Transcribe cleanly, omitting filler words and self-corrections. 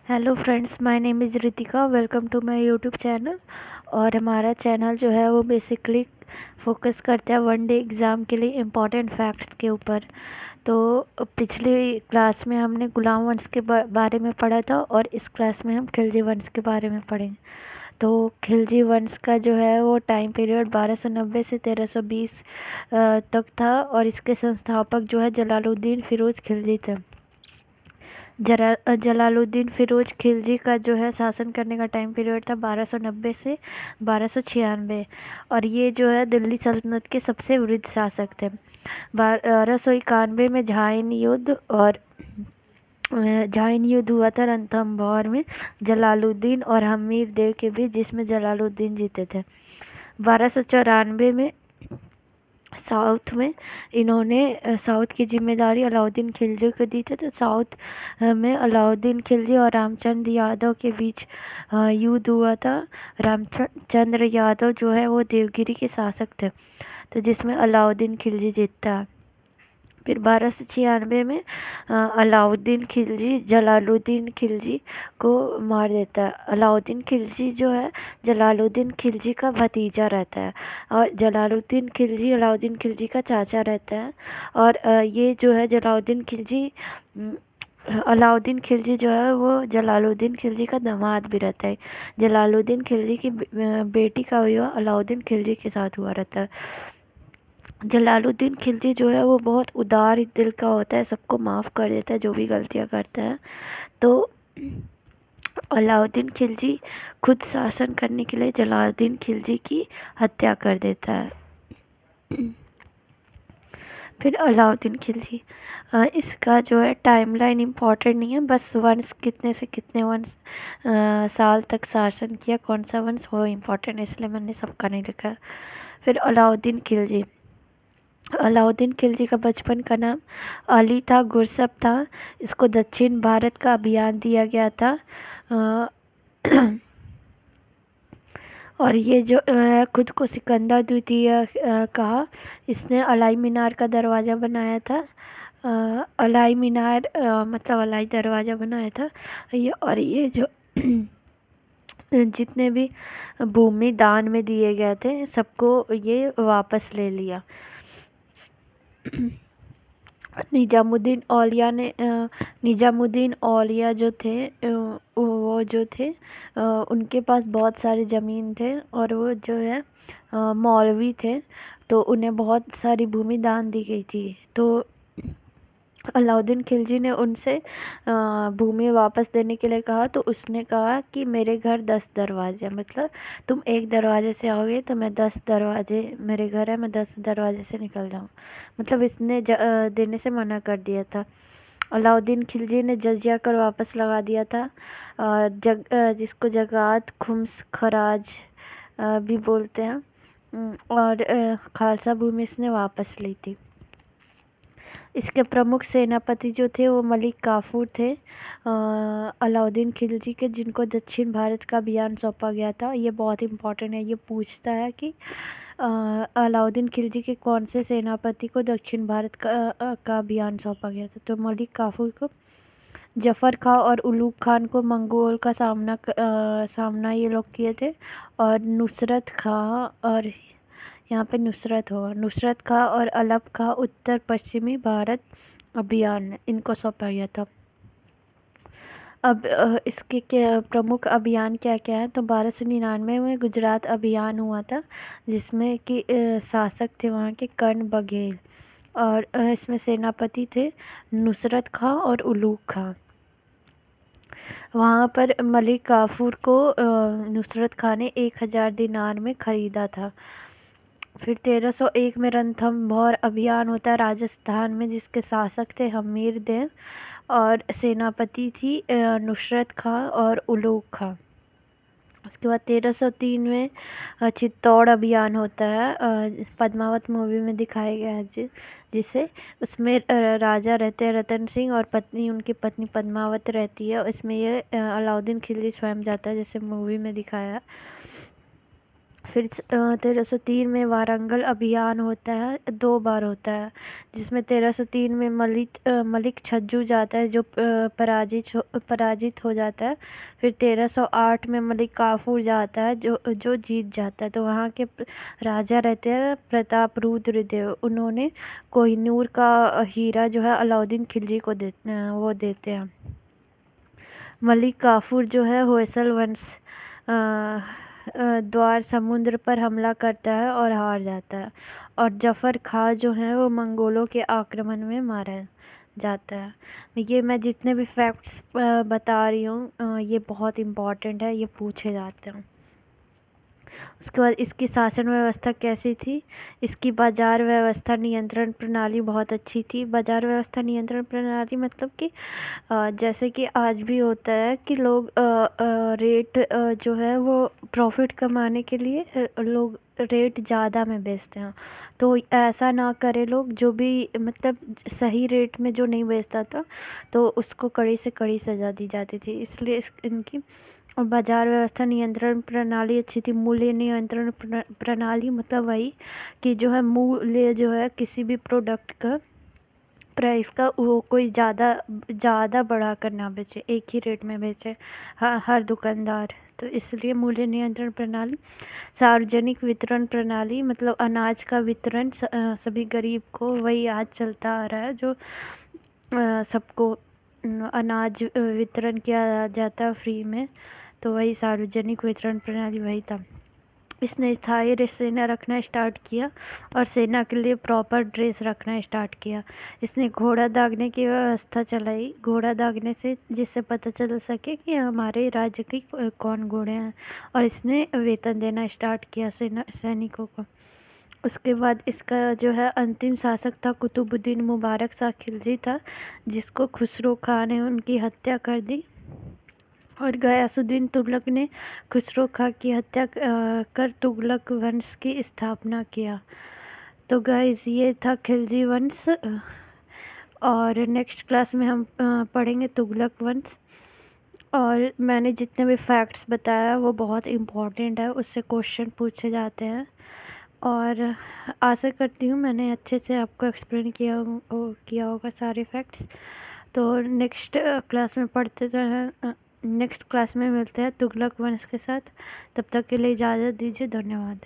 Hello friends, my name is Ritika. Welcome to my YouTube channel. और हमारा channel जो है वो बेसिकली फोकस करता है वन डे एग्ज़ाम के लिए इम्पॉर्टेंट फैक्ट्स के ऊपर। तो पिछली क्लास में हमने गुलाम वंश के बारे में पढ़ा था और इस क्लास में हम खिलजी वंश के बारे में पढ़ेंगे। तो खिलजी वंश का जो है वो टाइम पीरियड 1290 से 1320 तक था और इसके संस्थापक जो है जलालुद्दीन फिरोज खिलजी थे। जलालुद्दीन फिरोज खिलजी का जो है शासन करने का टाइम पीरियड था 1290 से 1296 और ये जो है दिल्ली सल्तनत के सबसे वृद्ध शासक थे। 1291 में झाइन युद्ध हुआ था रणथंभौर में जलालुद्दीन और हमीर देव के बीच, जिसमें जलालुद्दीन जीते थे। 1294 में इन्होंने साउथ की जिम्मेदारी अलाउद्दीन खिलजी को दी थी। तो साउथ में अलाउद्दीन खिलजी और रामचंद्र यादव के बीच युद्ध हुआ था। रामचंद्र यादव जो है वो देवगिरी के शासक थे, तो जिसमें अलाउद्दीन खिलजी जीतता है। फिर 1296 में अलाउद्दीन खिलजी जलालुद्दीन खिलजी को मार देता है। अलाउद्दीन खिलजी जो है जलालुद्दीन खिलजी का भतीजा रहता है और जलालुद्दीन खिलजी अलाउद्दीन खिलजी का चाचा रहता है। और ये जो है अलाउद्दीन खिलजी जो है वो जलालुद्दीन खिलजी का दामाद भी रहता है। जलालुद्दीन खिलजी की बेटी का विवाह अलाउद्दीन खिलजी के साथ हुआ रहता है। जलालुद्दीन खिलजी जो है वो बहुत उदार दिल का होता है, सबको माफ़ कर देता है जो भी गलतियां करता है। तो अलाउद्दीन खिलजी खुद शासन करने के लिए जलालुद्दीन खिलजी की हत्या कर देता है। फिर अलाउद्दीन खिलजी इसका जो है टाइमलाइन इम्पॉर्टेंट नहीं है, बस वंश कितने से कितने वंश साल तक शासन किया, कौन सा वंश वो इम्पॉर्टेंट है, इसलिए मैंने सबका नहीं लिखा। फिर अलाउद्दीन खिलजी का बचपन का नाम अली था, गुरसब था। इसको दक्षिण भारत का अभियान दिया गया था। और ये जो खुद को सिकंदर द्वितीय कहा। इसने अलाई मीनार का दरवाज़ा बनाया था। अलाई मीनार मतलब अलाई दरवाज़ा बनाया था ये जो जितने भी भूमि दान में दिए गए थे सबको ये वापस ले लिया। निजामुद्दीन औलिया जो थे उनके पास बहुत सारी ज़मीन थे और वो जो है मौलवी थे, तो उन्हें बहुत सारी भूमि दान दी गई थी। तो अलाउद्दीन खिलजी ने उनसे भूमि वापस देने के लिए कहा, तो उसने कहा कि मेरे घर 10 दरवाजे, मतलब तुम एक दरवाजे से आओगे तो मैं 10 दरवाजे, मेरे घर है, मैं 10 दरवाजे से निकल जाऊँ, मतलब इसने देने से मना कर दिया था। अलाउद्दीन खिलजी ने जजिया कर वापस लगा दिया था और जिसको जगात खुम्स खराज भी बोलते हैं। और खालसा भूमि इसने वापस ली थी। इसके प्रमुख सेनापति जो थे वो मलिक काफूर थे अलाउद्दीन खिलजी के, जिनको दक्षिण भारत का अभियान सौंपा गया था। ये बहुत इम्पोर्टेंट है, ये पूछता है कि अलाउद्दीन खिलजी के कौन से सेनापति को दक्षिण भारत का अभियान सौंपा गया था। तो मलिक काफूर को। जफ़र खां और उलूग खान को मंगोल का सामना ये लोग किए थे। और नुसरत खां और यहाँ पे नुसरत होगा, नुसरत खां और अलप खां उत्तर पश्चिमी भारत अभियान इनको सौंपा गया था। अब इसके प्रमुख अभियान क्या क्या है, तो 1299 में गुजरात अभियान हुआ था, जिसमें कि शासक थे वहाँ के कर्ण बघेल और इसमें सेनापति थे नुसरत खां और उलूग खां। वहाँ पर मलिक काफूर को नुसरत खां ने 1000 दिनार में ख़रीदा था। फिर 1301 में रणथंभौर अभियान होता है राजस्थान में, जिसके शासक थे हमीर देव और सेनापति थी नुसरत खां और उलूग खां। उसके बाद 1303 में चित्तौड़ अभियान होता है, पद्मावत मूवी में दिखाया गया है जिसे उसमें राजा रहते हैं रतन सिंह और उनकी पत्नी पद्मावत रहती है। इसमें ये अलाउद्दीन खिलजी स्वयं जाता है, जैसे मूवी में दिखाया। फिर 1303 में वारंगल अभियान होता है, 2 बार होता है, जिसमें 1303 में मलिक छज्जू जाता है जो पराजित हो जाता है। फिर 1308 में मलिक काफूर जाता है जो जीत जाता है। तो वहाँ के राजा रहते हैं प्रताप रुद्र देव, उन्होंने कोहिनूर का हीरा जो है अलाउद्दीन खिलजी को देते हैं। मलिक काफूर जो है होयसल वंश द्वार समुद्र पर हमला करता है और हार जाता है, और जफर खां जो है वो मंगोलों के आक्रमण में मारा जाता है। ये मैं जितने भी फैक्ट्स बता रही हूँ ये बहुत इम्पोर्टेंट है, ये पूछे जाते हैं। उसके बाद इसकी शासन व्यवस्था कैसी थी? इसकी बाजार व्यवस्था नियंत्रण प्रणाली बहुत अच्छी थी। बाजार व्यवस्था नियंत्रण प्रणाली मतलब कि जैसे कि आज भी होता है कि लोग रेट जो है वो प्रॉफिट कमाने के लिए लोग रेट ज़्यादा में बेचते हैं। तो ऐसा ना करे लोग, जो भी मतलब सही रेट में जो नहीं बेचता था तो उसको कड़ी से कड़ी सज़ा दी जाती थी। इसलिए इनकी बाजार व्यवस्था नियंत्रण प्रणाली अच्छी थी। मूल्य नियंत्रण प्रणाली मतलब वही कि जो है मूल्य जो है किसी भी प्रोडक्ट का प्राइस का वो कोई ज़्यादा बढ़ा कर ना बेचे, एक ही रेट में बेचे हर दुकानदार। तो इसलिए मूल्य नियंत्रण प्रणाली। सार्वजनिक वितरण प्रणाली मतलब अनाज का वितरण सभी गरीब को, वही आज चलता आ रहा है जो सबको अनाज वितरण किया जाता फ्री में। तो वही सार्वजनिक वितरण प्रणाली वही था। इसने स्थायी सेना रखना स्टार्ट किया और सेना के लिए प्रॉपर ड्रेस रखना स्टार्ट किया। इसने घोड़ा दागने की व्यवस्था चलाई, घोड़ा दागने से जिससे पता चल सके कि हमारे राज्य की कौन घोड़े हैं, और इसने वेतन देना स्टार्ट किया सैनिकों को। उसके बाद इसका जो है अंतिम शासक था कुतुबुद्दीन मुबारक शाह खिलजी था, जिसको खुसरो खां ने उनकी हत्या कर दी, और गयासुद्दीन तुगलक ने खुसरो खां की हत्या कर तुगलक वंश की स्थापना किया। तो गाइस ये था खिलजी वंश, और नेक्स्ट क्लास में हम पढ़ेंगे तुगलक वंश। और मैंने जितने भी फैक्ट्स बताया वो बहुत इम्पोर्टेंट है, उससे क्वेश्चन पूछे जाते हैं, और आशा करती हूँ मैंने अच्छे से आपको एक्सप्लेन किया होगा सारे फैक्ट्स। तो नेक्स्ट क्लास में पढ़ते जो हैं, नेक्स्ट क्लास में मिलते हैं तुगलक वंश के साथ। तब तक के लिए इजाज़त दीजिए, धन्यवाद।